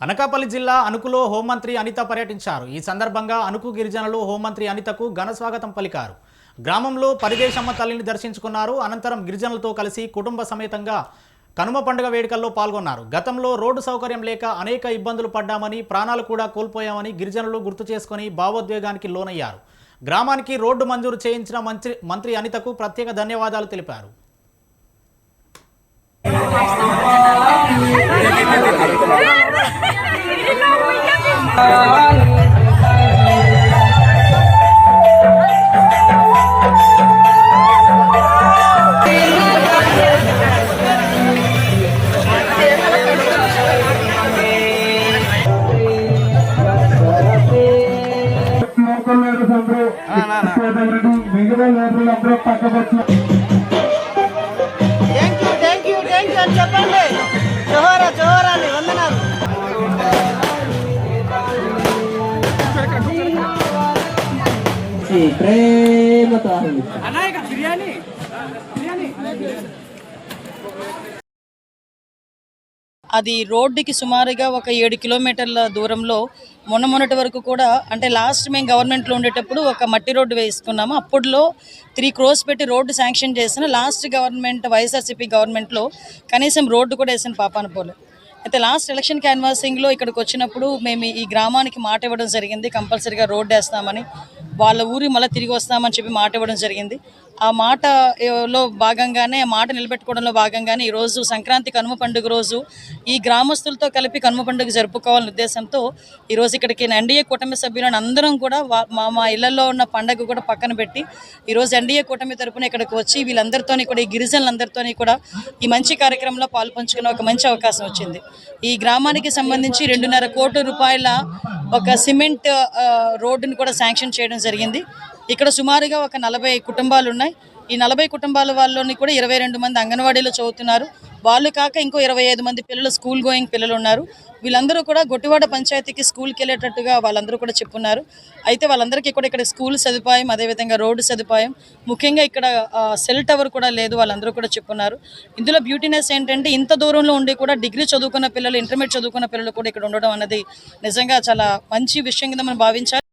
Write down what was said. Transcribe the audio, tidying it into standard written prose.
అనకాపల్లి జిల్లా అణుకులో హోంమంత్రి అనిత పర్యటించారు. ఈ సందర్భంగా అణుకు గిరిజనులు హోంమంత్రి అనితకు ఘన స్వాగతం పలికారు. గ్రామంలో పరిదేశమ్మ తల్లిని దర్శించుకున్నారు. అనంతరం గిరిజనులతో కలిసి కుటుంబ సమేతంగా కనుమ పండుగ వేడుకల్లో పాల్గొన్నారు. గతంలో రోడ్డు సౌకర్యం లేక అనేక ఇబ్బందులు పడ్డామని, ప్రాణాలు కూడా కోల్పోయామని గిరిజనులు గుర్తు చేసుకుని భావోద్వేగానికి లోనయ్యారు. గ్రామానికి రోడ్డు మంజూరు చేయించిన మంత్రి అనితకు ప్రత్యేక ధన్యవాదాలు తెలిపారు. చెప్పండి. జోహారా జోహారా అండి, వందనాలు. అది రోడ్డుకి సుమారుగా ఒక 7 కిలోమీటర్ల దూరంలో మొన్నటి వరకు కూడా, అంటే లాస్ట్ మేము గవర్నమెంట్లో ఉండేటప్పుడు ఒక మట్టి రోడ్డు వేసుకున్నాము. అప్పుడులో 3 crores పెట్టి రోడ్డు శాంక్షన్ చేసిన లాస్ట్ గవర్నమెంట్ వైఎస్ఆర్సీపీ గవర్నమెంట్లో కనీసం రోడ్డు కూడా వేసిన పాపాన పోలే. అయితే లాస్ట్ ఎలక్షన్ క్యాన్వాసింగ్లో ఇక్కడికి వచ్చినప్పుడు మేము ఈ గ్రామానికి మాట ఇవ్వడం జరిగింది, కంపల్సరీగా రోడ్డు వేస్తామని, వాళ్ళ ఊరి మళ్ళీ తిరిగి వస్తామని చెప్పి మాట ఇవ్వడం జరిగింది. ఆ మాటలో భాగంగానే, ఆ మాట నిలబెట్టుకోవడంలో భాగంగానే ఈరోజు సంక్రాంతి కనుమ పండుగ రోజు ఈ గ్రామస్తులతో కలిపి కనుమ పండుగ జరుపుకోవాలనే ఉద్దేశంతో ఈరోజు ఇక్కడికి ఎన్డీఏ కూటమి సభ్యులను అందరం కూడా మా ఇళ్లలో ఉన్న పండుగ కూడా పక్కన పెట్టి ఈరోజు ఎన్డీఏ కూటమి తరపున ఇక్కడికి వచ్చి వీళ్ళందరితోని కూడా, ఈ గిరిజనులందరితోని కూడా ఈ మంచి కార్యక్రమంలో పాల్పంచుకునే ఒక మంచి అవకాశం వచ్చింది. ఈ గ్రామానికి సంబంధించి 2.5 కోట్ల రూపాయల ఒక సిమెంట్ రోడ్డుని కూడా శాంక్షన్ చేయడం జరిగింది. ఇక్కడ సుమారుగా ఒక 40 కుటుంబాలు ఉన్నాయి. ఈ 40 కుటుంబాల వాళ్ళని కూడా 22 మంది అంగన్వాడీలో చదువుతున్నారు. వాళ్ళు కాక ఇంకో 25 మంది పిల్లలు స్కూల్ గోయింగ్ పిల్లలు ఉన్నారు. వీళ్ళందరూ కూడా గొట్టివాడ పంచాయతీకి స్కూల్కి వెళ్ళేటట్టుగా వాళ్ళందరూ కూడా చెప్పున్నారు. అయితే వాళ్ళందరికీ కూడా ఇక్కడ స్కూల్ సదుపాయం, అదేవిధంగా రోడ్డు సదుపాయం, ముఖ్యంగా ఇక్కడ సెల్ టవర్ కూడా లేదు, వాళ్ళందరూ కూడా చెప్పున్నారు. ఇందులో బ్యూటీనెస్ ఏంటంటే, ఇంత దూరంలో ఉండి కూడా డిగ్రీ చదువుకున్న పిల్లలు, ఇంటర్మీడియట్ చదువుకున్న పిల్లలు కూడా ఇక్కడ ఉండడం అన్నది నిజంగా చాలా మంచి విషయం కింద మనం భావించాలి.